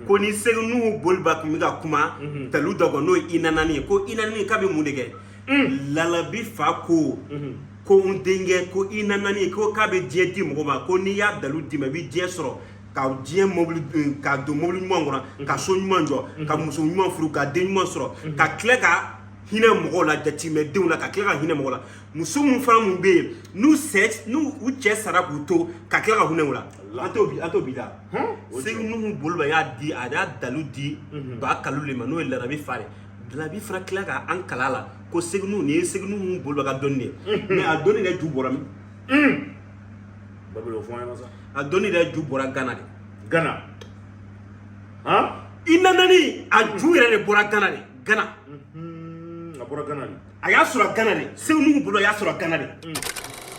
ko ni segnu bolba kuma ga kuma talu dogo no inanani ko inanani ka be mudege lalabi fa ko ko undenge ko inanani ko ka be die di mo ma ko ni ya dalu di ma bi die soro ka die mobile ka do mobile mo ngora ka so nyuma njo ka muso nyuma furu ka de nyuma soro ka kleka hina mo la jati me de una ka kleka hina mo la muso mu fara mu be nu set nu uche sara buto ka kleka huna wala ato bi da segnu bolba ya di ada dalu di ba kalule ma no la rabi fare la bi fra kleka an kalala ko segnu ni segnu bolba ga donne mais a donne de du boram babelo fo yana sa a donne de du bora Ghana de Ghana inanani a ju yɛrɛ de bora Ghana de Ghana a bora Ghana de a y'a sɔrɔ Ghana de segnu bolo y'a sɔrɔ Ghana de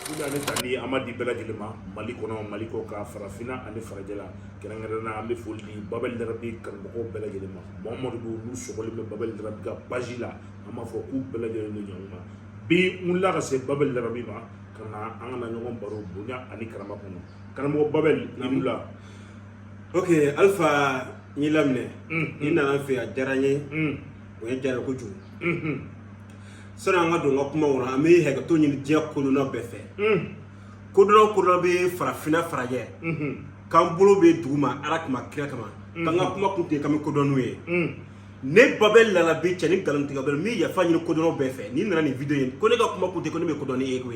ila ne tani amadi bela jelema mali kono mali ko ka farafina ani farajela kerengena ambe foldi babel darabi kan ko bela jelema mohammed bu sogoli be babel darabi ka pagila ama fo ku bela jelema nyoma bi mulla ka se babel darabi ma kana angana nyogon baro bunya ani karama kono karamo babel mulla ok alpha ni lamne ina fi a jaranye o ye jara ko ju sona nga do nga kuma wona ame he ga to nyi je ko no be fe ko do be farafina faraje kan bolo be duguma arakma kira kama kan nga kuma kunte kam ko do nuye ne babel la bi chani galam tiga bel mi ya fanyi ko do be fe ni nana ni video yen ko ne ga kuma kunte ko ne be ko do ni e ko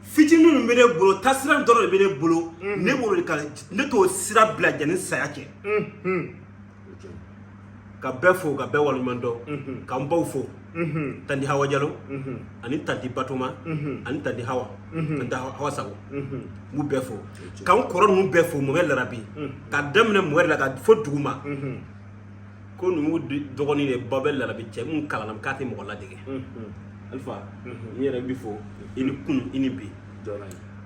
fitinu mbere bolo tasira doro be bolo ne bolo ka ne to sira bla jani sayake ka befo ga be walu mando ka mbaw fo tandi hawa jalo ani tandi batuma ani tandi hawa tandi hawa sago mu befo kan koron mu befo mo gel rabi ka demne mo wala ka fo duguma ko nu dogoni ne babel la rabi che mun kala nam kati mo la dege alpha ni rabi fo ini kun ini bi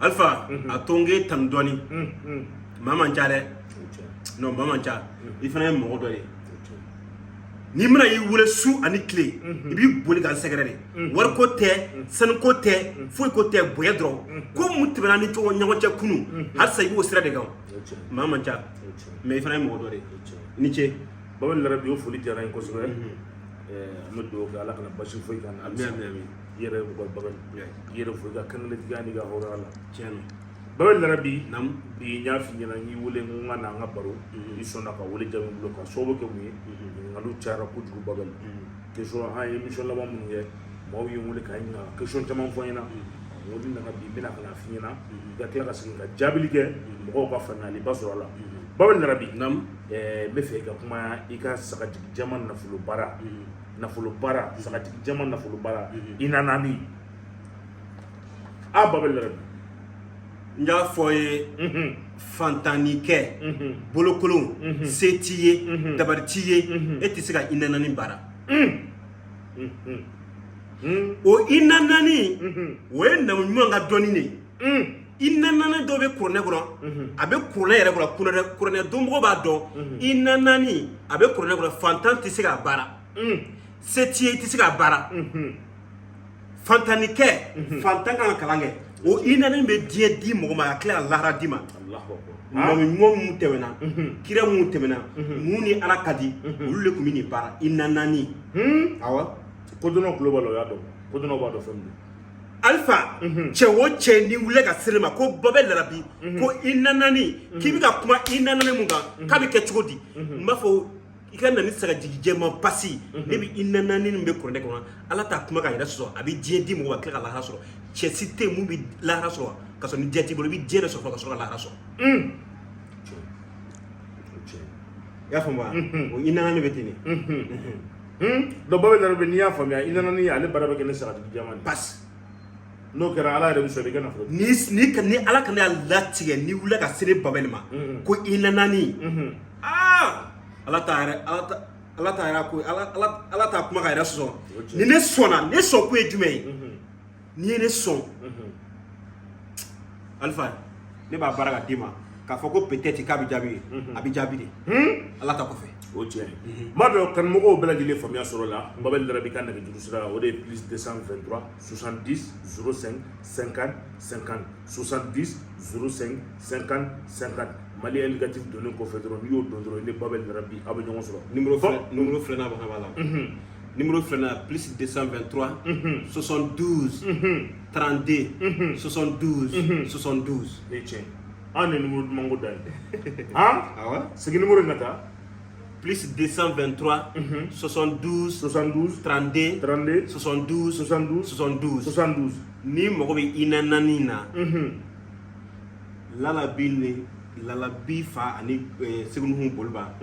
alpha atonge tandoni mama njare no mama njare ifana mo do de ni mana yi wule su ani kle ibi boli kan segere war ko te san ko te fo ko te boya dro ko mutbana ni to nyawo cha kunu har sai bo sira de gaw mama cha me fana mo do de ni che babel rabbi o foli jara ko so mo do ga ala kana bashi fo kan al yere ko babel yere fo ga kan le gani ga hora ala chen babel rabbi nam bi nya fi nyana ni wule ngana nga baro isona ka wule jamu lo ka so bo ke mu ngalu chara ku jugu babel ke so ha emission la mamu ye mo wi wule ka ina ke so tamam fo ina wodi na bi bina kana fi ina ga kla ka sin ga jabili ke mo ko fa na li basura la babel rabbi nam me fe ga kuma ika saka jaman na fulu bara saka jaman na fulu bara ina nani a babel rabbi nja foye fantanike bolokolo setiye dabartiye etisika inanani bara o inanani we na nyonga doni ne inanani do be kurne gro abe kurne yere gro kurne do mbo ba do inanani abe kurne gro fantan tisika bara setiye tisika bara fantanike fantanga kalange o inanani be die di mo ma kla lahra di ma Allahu akbar mo mu tewena kira mu tewena mu ni alakadi ululle ko mini bara inanani awa kodono global ya do kodono ba do family alpha chewo chendi wule ka sirima ko babel rabi ko inanani kibi ka kuma inanani munga kabi ke chugodi mbafo ikana ni saka jigijema pasi nebi inanani mbe kurende ko ala ta kuma ka ira so abi jedi mo ba kla la raso che cité mu bi la raso ka so ni jeti bo bi jere so ka so la raso ya fama o inanani betini do babel rabi ni ya fama inanani ale baraba ke ne saka jigijema pas no kera ala re so be kana fo ni ala kan ya latige ni wula ka sire babel ma ko inanani ala ta ko ala ta kuma ka ira so ni ne sona ne so ko ejume ni ne so alpha ne ba baraka dima ka foko peut-être ka bi jabi abi jabi de ala ta ko fe o tiens mado kan mo ko bela jile famia soro la babel rabi kan na juru sura o de plus 223 70 05 50 50 70 05 50 50 Mali indicatif donné ko fait dron yo don dron ne Babel Rabi abe ñongo soro numéro frena ba xamala numéro frena plus 223 72 32 72 72 ne tien ane numéro mango dal ah awa c'est numéro ngata plus 223 72 32 72 ni mogo be inanani na lalabi fa ani segunu bolba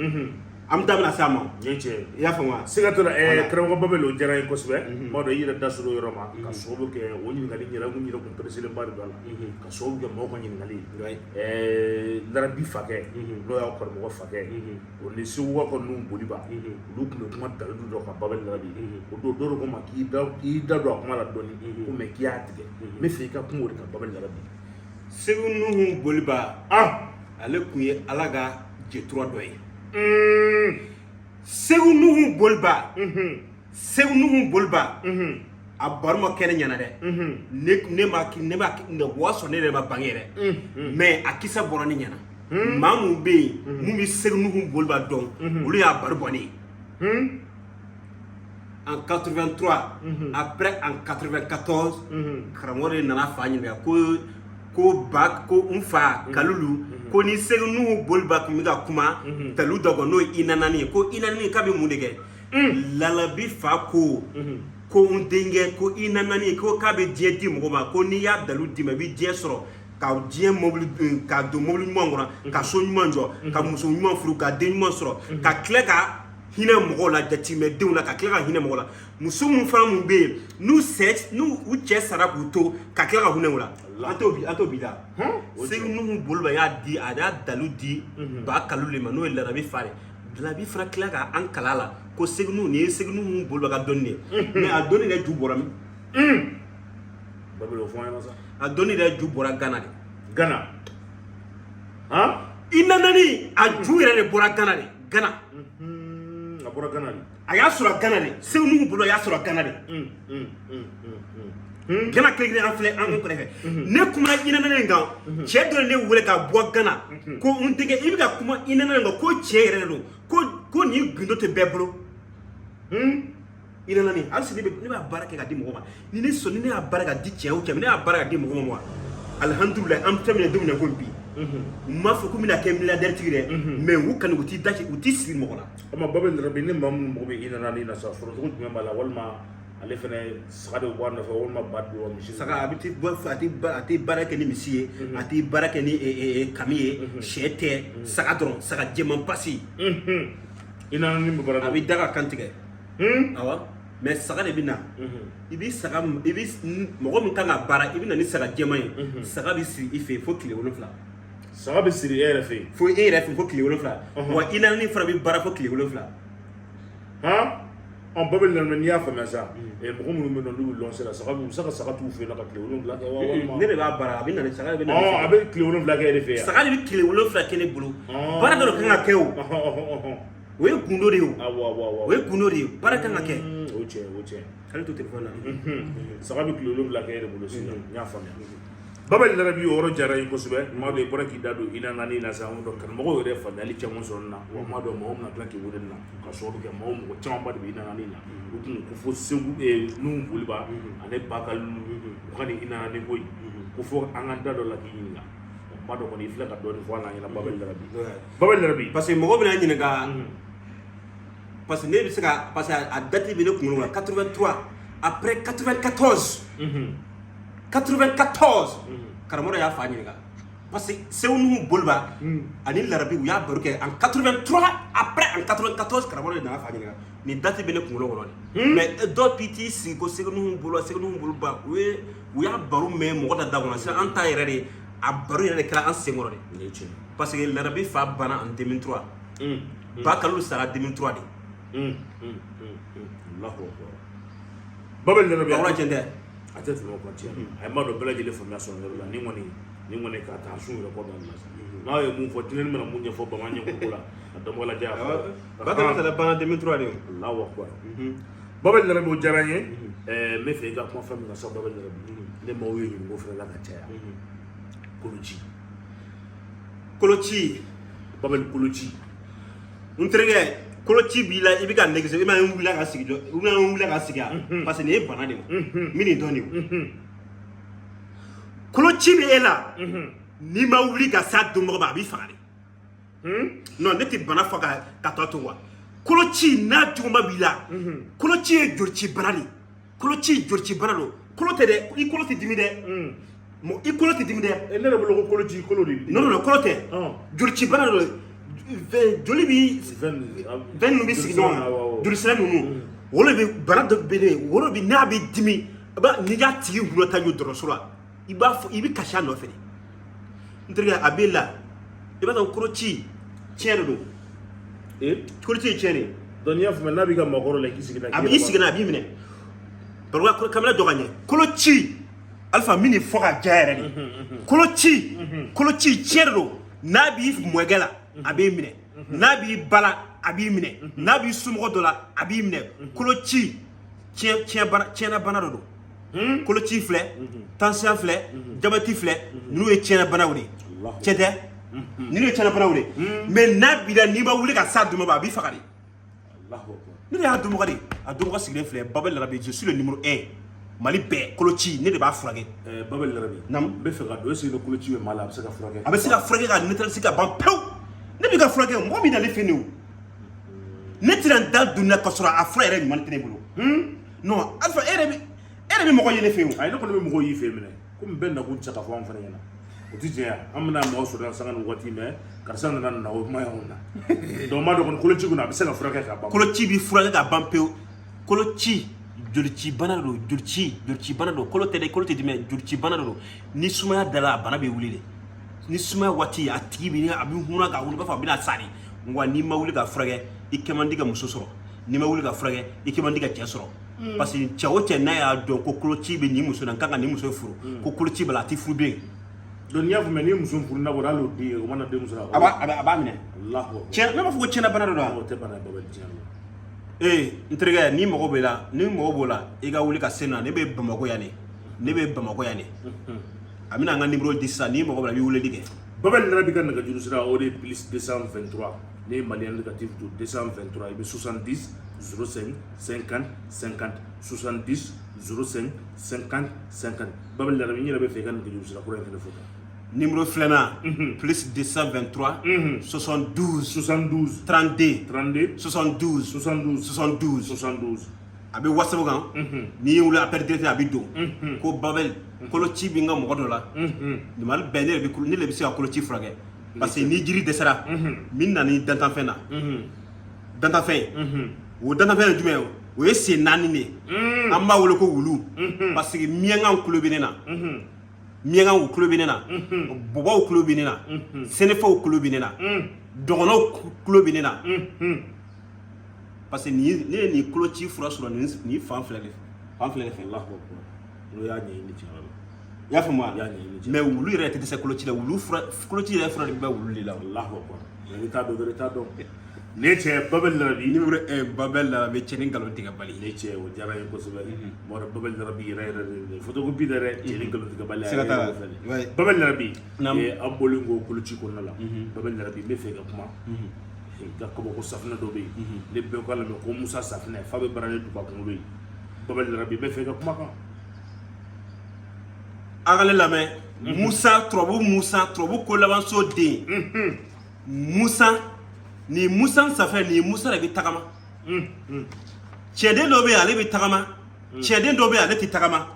am damna sama ñece ya fama sigatora kramo babelo jaray ko sbe modo yira dasuro yoroma ka sobo ke woni ngali ñira mu ñira ko president bari dala ka sobo ke moko ñi ngali larabi fake lo ya ko mo fake woni si wo ko num boliba lu ko kuma dal du do ka babel larabi ko do ko ma ki da do ko mala doni ko me ki atige me fe ka kuma ka babel larabi segunu boliba ale kuye alaga je3 doy segu nuhu bolba a barma kene nyana de ne ma ne waso ne ma bangere mais a kisa boroni nyana mamu be mu mi segu nuhu bolba don olu ya barboni en 83 après en 94 kramore nana fanyi ko bak ko umfa kalulu ko ni segnu bolba ko mi ga kuma talu dogo no inanani ko inanani ka be mundege lalabi fa ko undenge ko inanani ko ka be die di mo ma ko ni ya dalu di ma bi die soro ka die mobile ka do mobile mo ngora ka so nyuma njo ka muso nyuma furu ka de nyuma soro ka klega hina mo la jati me de una ka klega hina mo la muso mun fa mun be nu sex nu uche sara ku to ka klega huna wala ato bida segnu bolba ya di ada dalu di ba kalule mano el rabi fare labi fra klaga an kalala ko segnu bolba ga donne mais a donne le juboram babelo fo yana sa a donne le jubora Ghana inanani a juire le bora Ghana a bora Ghana a ya sura Ghana de segnu bolba ya sura Ghana de Gana klegre an fle an ko refe ne kuma ina nan nga che do le wule ka bo Gana ko untege ibi ka kuma ina nan nga ko che yere do ko ni gundo te bebro ina nani al sidi be ni ba baraka ga di mo ma ni ne so ni ne baraka di che o che ni baraka di mo mo alhamdulillah am tamine dum na gombi ma fo kuma na ke milliardaire tigre mais wu kan uti dachi uti sir mo la ama babel rabbi ne mam mo be ina nani na sa fro ko me mala walma ale fene sagade wanda fa wonma baddi won mi saga abiti bo ati barake ni misiye ati barake ni kamiye chete saga dron saga jeman passi ina ni mo baraka abi daga kantige awa mais saga de bina ibi saga ibi mo min kanga bara ibi na ni saga jeman saga bi si ife fo kile wono fla saga bi siri RF fo RF fo kile wono fla wa ina ni fra bi bara fo kile wono fla on babel na niya fa masa e mo mo no lu lancer la saga tu fe na ka kile wono fla ne be ba bara abi na ni saga be na abi kile wono fla ka RF saga bi kile wono fla kene bulu bara do kanga kew we gundo de we gundo de bara kanga ke oche kali to telephone na saga bi kile wono fla ka RF bulu sina nya fa babel na rabi oro jara ko sube ma do bora ki dado ina nani na sa do kan mo yore fa dali chamo sonna wa ma do mo na klaki wurin na ka so do ke mo chamo ba de ina nani na ko fo segu e nu bulba ane bakal ko ni ina nani boy ko fo anganda do la ki ina ma do ko ni fla ka do fo na ina babel na rabi parce que mo bina ni ga parce que ne bi saka parce que a date bi ne ko 83 après 94 karamoro ya fa nyinga parce que sewnu bolba ani larabi ya baruke en 83 après en 94 karamoro na fa nyinga ni date bele kungulo woni mais do piti sin ko sewnu bolba we ya baru me mo da dagona sa anta yere a baru yere kala an sengoro de parce que larabi fa bana en 2003 bakalu sara 2003 de Allahu akbar babel larabi wala jende ate tuma ko tiya ay ma do bela jele formation la ni ngoni ka ta su re ko dan na ye mun fo tinen mena mun je fo ba ma nyeko ko la do mo la ja ba ta la bana 2003 de Allahu akbar babel la bo jaranye me fe ga ko fam na so babel la ne mo wi ni mo fe la ka tiya ko ji koloci babel koloci n terikɛ koloci b'i la i bɛ ka nɛgɛse i ma ye n wulila ka sigi jɔ n wulila ka sigi parce que nin ye bana de ye n bɛ nin dɔn de o koloci bɛ e la n'i ma wuli ka s'a dɔnbaga ma a b'i faga de non ne tɛ bana fɔ ka tɔ to wa koloci n'a juguman b'i la koloci ye jolici bana de koloci jolici bana don kolo tɛ dɛ i kolo tɛ dimi dɛ i kolo tɛ dimi dɛ ne yɛrɛ bolo ko koloci kolo de non kolo tɛ jolici bana don joli bi fɛn ninnu bɛ sigi ɲɔgɔn kan joli sira ninnu wolo bɛ bana dɔ bɛ ne wolo bi n'a bɛ dimi n'i y'a tigi wulota ɲɔ dɔrɔso la i bɛ kasi a nɔfɛ n terikɛ a b'e la i b'a dɔn koloci tiɲɛ de don koloci ye tiɲɛ de ye donc n'i y'a faamuya n'a b'i ka maakɔrɔ la i k'i sigi n'a a b'i sigi n'a a b'i minɛ baro kamera dɔ ka ɲɛ koloci alifa min ni fɔ ka ja yɛrɛ de koloci tiɲɛ de don n'a b'i mɔkɛ la a b'i minɛ n'a b'i bala a b'i minɛ n'a b'i somɔgɔ dɔ la a b'i minɛ koloci tiɲɛna bana de don koloci filɛ tension filɛ jabɛti filɛ ninnu ye tiɲɛna banaw de tiɲɛ tɛ ninnu ye tiɲɛna banaw de mais n'a b'i la n'i ma wuli ka s'a duma ma a b'i faga de ne de y'a dɔnbaga de a dɔnbaga sigilen filɛ Babel Larabi je suis le numéro 1 Mali bɛɛ koloci ne de b'a furakɛ Babel Larabi n bɛ fɛ ka dɔn est-ce que ni koloci bɛ maa la a bɛ se ka furakɛ a bɛ se ka furakɛ ka neutraliser ka ban pewu ne bɛ ka furakɛ mɔgɔ min na ne fɛ ne o ne tɛna n da don na ka sɔrɔ a fura yɛrɛ ɲuman tɛ ne bolo non Alifa e yɛrɛ bɛ mɔgɔ ye ne fɛ o ayi ne kɔni bɛ mɔgɔw y'i fɛ minɛ komi bɛɛ nakun tɛ se ka fɔ an fana ɲɛna o tɛ tiɲɛ ye an bɛna mɔgɔ sɔrɔ yan sanga ni waati mais karisa nana na o kuma y'anw na donc maa dɔ kɔni koloci kɔni a bɛ se ka furakɛ ka ban koloci bɛ furakɛ ka ban pewu koloci jolici bana don jolici bana don kolo tɛ dɛ kolo tɛ dimi jolici bana don ni sumaya dala a bana bɛ wuli de ni sumaya waati a tigi bɛ a bɛ hunna ka wuli b'a fɔ a bɛna sa de wa n'i ma wuli ka furakɛ i kɛ man di ka muso sɔrɔ n'i ma wuli ka furakɛ i kɛ man di ka cɛ sɔrɔ parce que cɛ o cɛ n'a y'a dɔn ko koloci bɛ nin muso la n kan ka nin muso furu ko koloci b'a la a tɛ furu den donc n'i y'a faamuya n'i ye muso furu n'a bɔra hali o den o mana den muso la a b'a minɛ tiɲɛ ne b'a fɔ ko tiɲɛna bana dɔ don o tɛ bana ye Babel tiɲɛ n terikɛ ni mɔgɔ b'e la ni mɔgɔ b'o la i ka wuli ka se na ne bɛ Bamako yan de a bɛna an ka numéro di sisan ni mɔgɔ b'e la i bɛ weleli kɛ Babel Larabi ka nɛgɛjuru sira o de ye plus 223 ne ye malien négatif don 223 i bɛ 70 05 50 50 70 05 50 50 Babel Larabi n yɛrɛ bɛ fɛ i ka nɛgɛjuru sira kura in fana fɔ numéro filanan plus 223 72 72 32 32 72 72 72 72 a bɛ WhatsApp kan n'i ye wuli appel direct a bɛ don ko Babel koloci bɛ n ka mɔgɔ dɔ la Mali bɛɛ ne de bɛ se ka koloci furakɛ parce que ni jiri dɛsɛra min na ni dantanfɛn na dantanfɛn o dantanfɛn ye jumɛn ye o ye sen naani de ye an b'a wele ko wulu parce que miyankaw tulo bɛ ne na miyankaw tulo bɛ ne na bɔbɔw tulo bɛ ne na sɛnɛfɛnw tulo bɛ ne na dɔgɔnɔw tulo bɛ ne na parce que ne ye nin koloci fura sɔrɔ nin fan filɛ de fɛ n'o y'a ɲɛɲini tiɲɛ yɛrɛ la i y'a faamu wa mais wulu yɛrɛ tɛ dɛsɛ koloci la koloci yɛrɛ fura de bɛ wulu de la i t'a dɔn dɔrɔn i t'a dɔn ne cɛ Babel Larabi numéro 1 Babel Larabi cɛ ni nkalon tigɛ bali ne cɛ o diyara n ye kosɛbɛ mɔgɔ Babel Larabi yɛrɛ de photocopie dɛ dɛ cɛ ni nkalon tigɛ bali Babel Larabi an bɔlen ko koloci kɔnɔna la Babel Larabi n bɛ fɛ ka kuma ka kabako safunɛ dɔ bɛ yen ne bɛɛ k'a lamɛn ko Musa safunɛ f'a bɛ baara ni duba kunkolo ye Babel Larabi n bɛ fɛ ka kuma kan an ka ne lamɛn turabu ko labanso den Musa ni Musa safunɛ ni Musa de bɛ tagama cɛden dɔ bɛ yen ale bɛ tagama cɛden dɔ bɛ yen ale tɛ tagama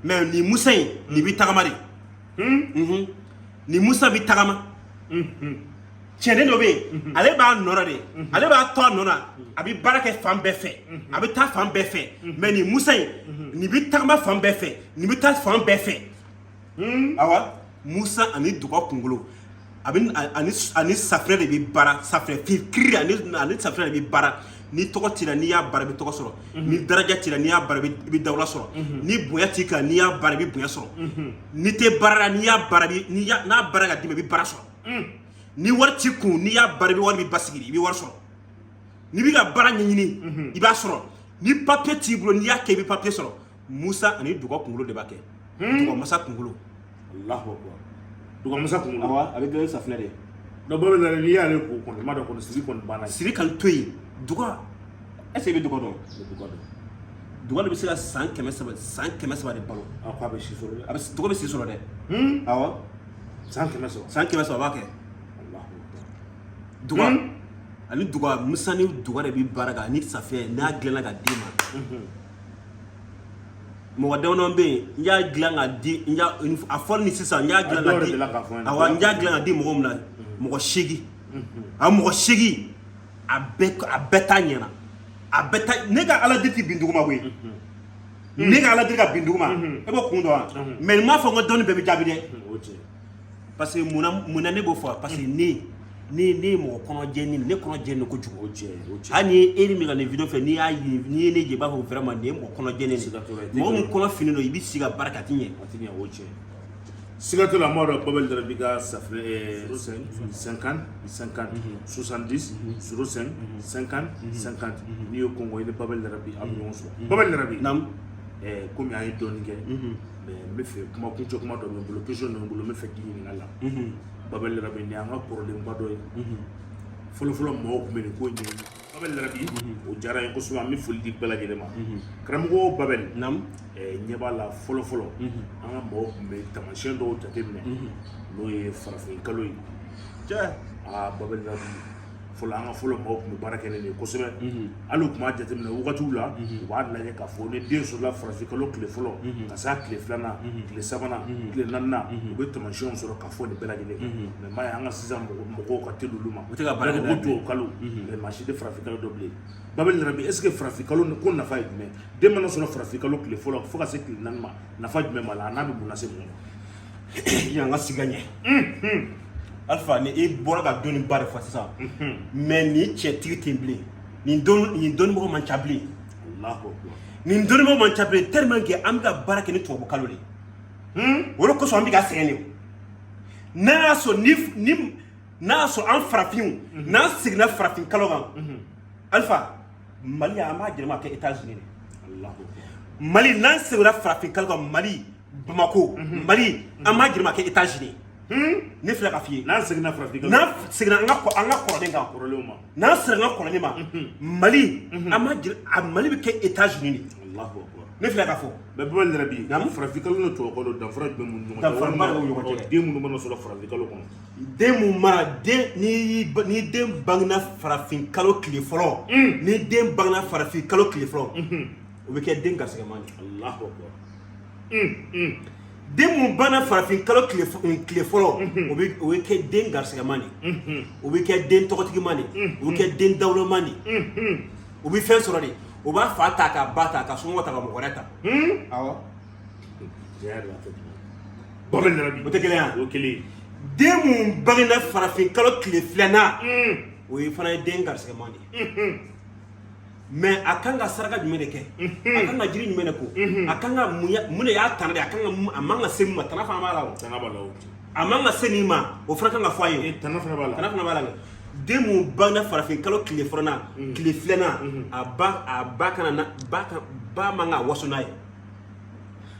mais ni Musa in ni bɛ tagama de ni Musa bɛ tagama cɛden dɔ bɛ yen ale b'a nɔrɔ de ale b'a to a nɔ na a bɛ baara kɛ fan bɛɛ fɛ a bɛ taa fan bɛɛ fɛ mais ni Musa in ni bɛ tagama fan bɛɛ fɛ ni bɛ taa fan bɛɛ fɛ awa Musa ani duga kunkolo ani safunɛ de bɛ baara safunɛ kiri ani safunɛ de bɛ baara ni tɔgɔ t'i la n'i y'a baara i bɛ tɔgɔ sɔrɔ ni daraja t'i la n'i y'a baara i bɛ dawula sɔrɔ ni bonya t'i kan n'i y'a baara i bɛ bonya sɔrɔ ni tɛ baara la n'i y'a baara n'a baara ka d'i ma i bɛ baara sɔrɔ ni wari t'i kun n'i y'a baara i bɛ wari bɛ basigi i bɛ wari sɔrɔ n'i bɛ ka baara ɲɛɲini i b'a sɔrɔ ni papiye t'i bolo n'i y'a kɛ i bɛ papiye sɔrɔ Musa ani duga kunkolo de b'a kɛ duga masa kunkolo duga masa kunkolo awa a bɛ dilan ni safunɛ de ye no babel la ni ya le ko ko ma do ko siri ko bana siri kan toyi duga est-ce que be duga do duga be sira 100 de balo akwa be shi soro abe duga be si soro de awa 100 ba ke duga ani duga musani duga de bi baraga ni safiya na glela ga dima mo wadawno be nya glela ga di nya a for ni sisa nya glela ga di awa nya glela ga di mo mna mo shigi a mo shigi a beta nyana a beta nega ala diti binduguma we nega ala diti binduguma e bo kundo mais ma fo ngodon be bi jabi de parce que muna ne bo fo parce que ni mo kono jenni ne kono jenni ko jugo ani eri mi ga ne video fe ni ayi ni ne je ba ho vraiment ne mo kono jenni mo mo kono fini no ibi siga barakati nye atinya oche sigato la mort babel de biga ça fait 50 70 05 50 50 ni au Congo il babel de rabi abu so babel de rabi nam comme ay don nge mais me fait kuma kuncho kuma do me question no ngulo me fait dini ngala babel de rabi ni anga problème ba do folo mo ko men ko ni babel de rabi o jara ko suma mi fuldi bela de ma kram go babel nam nyeba la folo anga mo me tamashen do tatemne no e farafin kaloy ja babel de rabi folo mo ko baraka ne ko sebe alu kuma jatemne wugatu la wa na ye ka fo ne den so la farafin kalo kle folo ka sa kle flana kle sabana kle nanna be tamashen so ka fo ne bela de mais ma anga siza mo ko ka teluluma o te ka baraka do kalo le marché de farafin kalo doblé babel rabi est-ce que farafin kalo ko na fa yume de mana so farafin kalo kle folo fo ka se kle nanma na fa yume mala na bi bunase mo ya nga siganye alpha ni e bora ga doni bare fa ça mais ni tcheti temblé ni don mo man chabli Allahu akbar ni don mo man chabli tellement que am ga baraka ni to kalori wala ko so am ga sene na so an farafin na signa farafin kalogan alpha mali ama jirma ke États-Unis Allahu akbar mali na signa farafin kalogan mali Bamako mali ama jirma ke États-Unis ne fila ka fiye na signa farafin na signa anga korolen kan korolema na signa korolen ma mali ama jir mali be ke États-Unis Allahu akbar ne fila ka fo be babel rabi farafin kalo no to ko da faraj be mun da farma go yo de mun no so farafin kalo ko de mu mara de ni den bangna farafin kalo kile folo ni den bangna farafin kalo kile folo o be ke den gasga mani Allahu akbar den mu bangna farafin kalo kile folo o be ke den gasga mani o be ke den tokotigi mani o be ke den dawlo mani o be fen soro de o ba fa ta ka bata ka so wata ka mo koreta awo babel rabi o te kele ya o kele demu bagina farafin kalo kile flana o yi fana den garse mani mais akanga saraka jumene ke akanga jiri jumene ko akanga mune ya tanade akanga amanga semu matana fa mala o tana bala o amanga senima o fana kanga foye tana fa bala demu bagina farafin kalo kile frana kile flana aba kana na ba manga wasonai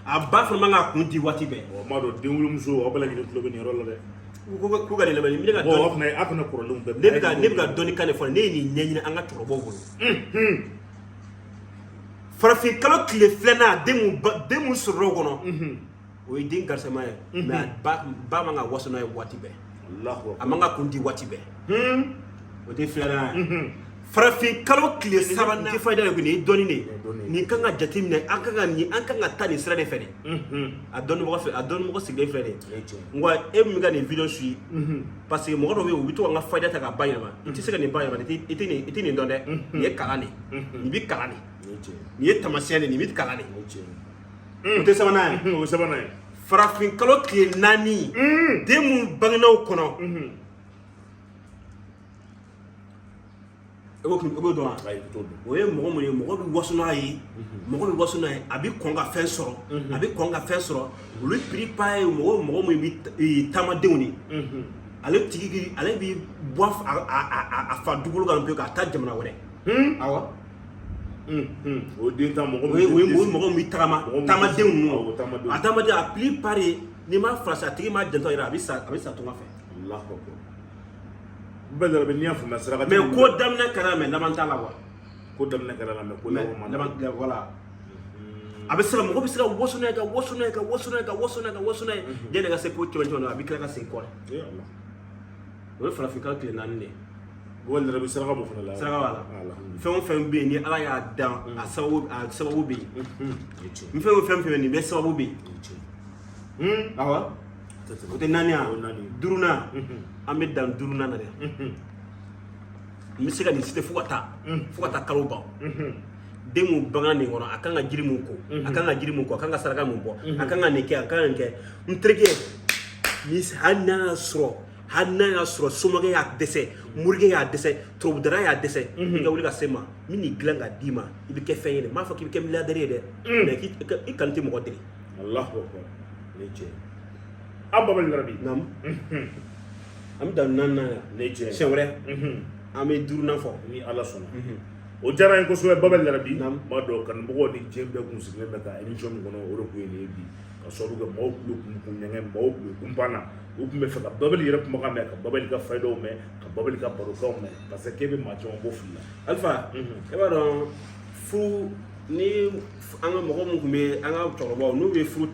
aba fa manga kundi wati be o mado denwulum so obala ni club ni rola de ku ga le bali mi ga don na akuna korolum be ne ga doni kane fo ne ni nyanyina anga torobo bolo farafin kalo kile flana demu soro gono o yi din garse maye mais ba manga wasona wati be Allahu akbar amanga kundi wati be o te flana farafin kalo kile sabana ti fayda ko ni doni ne ni kanga jatimne an kanga tani sira de fere a doni mo sigay fere ngwa e mi ga ni video sui parce que mo do we o bito nga fayda ta ga bayama ti se ga ni bayama ti ni donde ni kalani ni bi kalani ni tamasiyane ni bi kalani o te sabana o sabana farafin kalo kile nani demu bagnaw kono ebo do o ye mogo mun ye mogo bi wasuna ye abi konga fen soro olu prepare mogo mun bi tamadenw ni ale tigi ale bi bof a fa dugulu kan pe ka ta jamana wɛrɛ awa o den ta mogo mun bi tamadenw nu a tamaden a prepare ni ma frasa tigi ma janto yɛrɛ a bi sa tunga fɛ Allahu akbar bɛɛ bɛ n'iya faamuya saraka mais ko daminɛ kɛra mais laban t'a la quoi ko daminɛ kɛra la mais ko laban ma laban voilà a bɛ se ka mɔgɔ bɛ se ka waso n'a ye ka waso n'a ye ka waso n'a ye ka waso n'a ye ka waso n'a ye yanni ka se ko cɛmancɛ ma a bɛ tila ka segin kɔ o ye farafinka tile 4 de ye wali yɛrɛ bɛ saraka bɔ fana la saraka b'a la fɛn o fɛn bɛ yen ni ala y'a dan a sababu bɛ yen ni fɛn o fɛn bɛ yen nin bɛɛ sababu bɛ yen awɔ o tɛ 4 ye 5nan an bɛ dan 5nan na dɛ n bɛ se ka nin citer fo ka taa kalo ban den mun bangan nin kɔnɔ a kan ka jiri mun ko a kan ka jiri mun kɔ a kan ka saraka mun bɔ a kan ka nin kɛ a kan ka nin kɛ n terikɛ ni hali n'a y'a sɔrɔ somɔgɔ y'a dɛsɛ morikɛ y'a dɛsɛ turabudara y'a dɛsɛ i ka wuli ka se ma min n'i dilan ka d'i ma i bɛ kɛ fɛn ye dɛ n m'a fɔ k'i bɛ kɛ miliyardɛri ye dɛ mais i kanu tɛ mɔgɔ deli Allahu akbar ne cɛ an Babali Larabi naamu an bɛ dan 4nan la ne cɛ siɲɛ wɛrɛ an bɛ 5nan fɔ ni ala sɔnna o diyara n ye kosɛbɛ Babali Larabi Naamu. n b'a dɔn kanubagaw ni diɲɛ bɛɛ kun sigilen bɛ ka émission min kɔnɔ o de kun ye nin ye bi ka sababu kɛ maaw tun bɛ kun ɲɛgɛn maaw tun bɛ kun panna u tun bɛ fɛ ka Babali yɛrɛ kumakan mɛn ka Babali ka fayidaw mɛn ka Babali ka barokanw mɛn parce que k'e bɛ maa caman bɔ fili la Alpha e b'a dɔn furu ni an ka mɔgɔ mun tun bɛ an ka cɛkɔrɔbaw n'u ye furu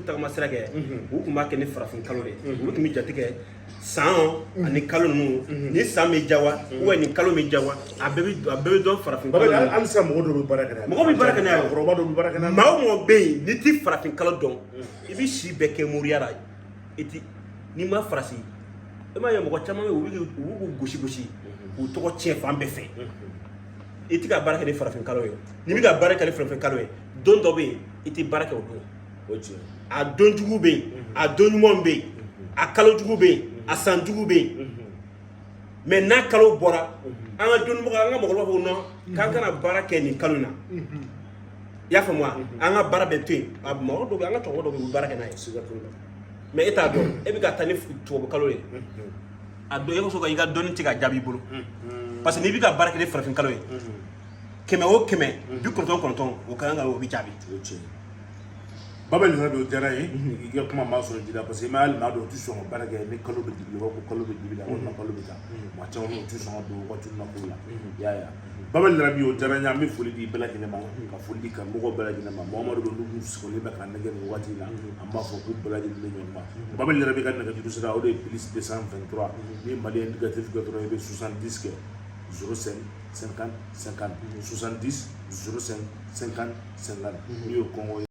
tagama sira kɛ u tun b'a kɛ ni farafin kalo de ye u tun bɛ jate kɛ san ani kalo ninnu ni san bɛ jawa ou ni kalo bɛ jawa a bɛɛ bɛ dɔn farafin kalo Babali hali sisan mɔgɔ dɔw bɛ baara kɛ n'a ye mɔgɔ bɛ baara kɛ n'a ye cɛkɔrɔba dɔw bɛ baara kɛ n'a ye maa o maa bɛ yen n'i ti farafin kalo dɔn i bɛ si bɛɛ kɛ moriya la i ti n'i ma farasi e m'a ye mɔgɔ caman bɛ yen u b'u gosi k'u tɔgɔ tiɲɛ fan bɛɛ fɛ i ti ka baara kɛ ni farafin kalo ye n'i bɛ ka baara kɛ ni farafin kalo ye don dɔ bɛ yen i ti baara kɛ o don o tiɲɛ a don jugu bɛ yen a don ɲuman bɛ yen a kalo jugu bɛ yen a san jugu bɛ yen mais n'a kalo bɔra an ka dɔnnibagaw an ka mɔgɔkɔrɔbaw b'a fɔ non k'an kana baara kɛ nin kalo in na i y'a faamu wa an ka baara bɛɛ to yen a mɔgɔ dɔw bɛ yen an ka cɛkɔrɔba dɔw bɛ yen u bɛ baara kɛ n'a ye mais e t'a dɔn e bɛ ka taa ni tubabu kalo ye a dɔn e ko so ka i ka dɔnni tɛ ka jaabi i bolo parce que n'i bɛ ka baara kɛ ni farafin kalo ye 100 o 100 99 o kan ka o bɛ jaabi Babali Larabi o diyara n ye i ka kuma m'a sɔrɔ ji la parce que i ma hali maa dɔw u tɛ sɔn ka baara kɛ ni kalo bɛ dibi la ko kalo bɛ dibi la walima kalo bɛ taa maa caman u tɛ sɔn ka don waati na ko la i y'a ye Babali Larabi o diyara n ye an bɛ foli di bɛɛ lajɛlen ma ka foli di kanubagaw bɛɛ lajɛlen ma Mamadu dɔ n'u sigilen bɛ k'an nɛgɛ nin waati in na an b'a fɔ k'u bɛɛ lajɛlen bɛ ɲɔgɔn ma Babali Larabi ka nɛgɛjuru sira o de ye plus 223 ni Mali indicatif kɛ dɔrɔn i bɛ 70 kɛ 05 50 50 70 05 50 50 n'i y'o kɔngɔ ye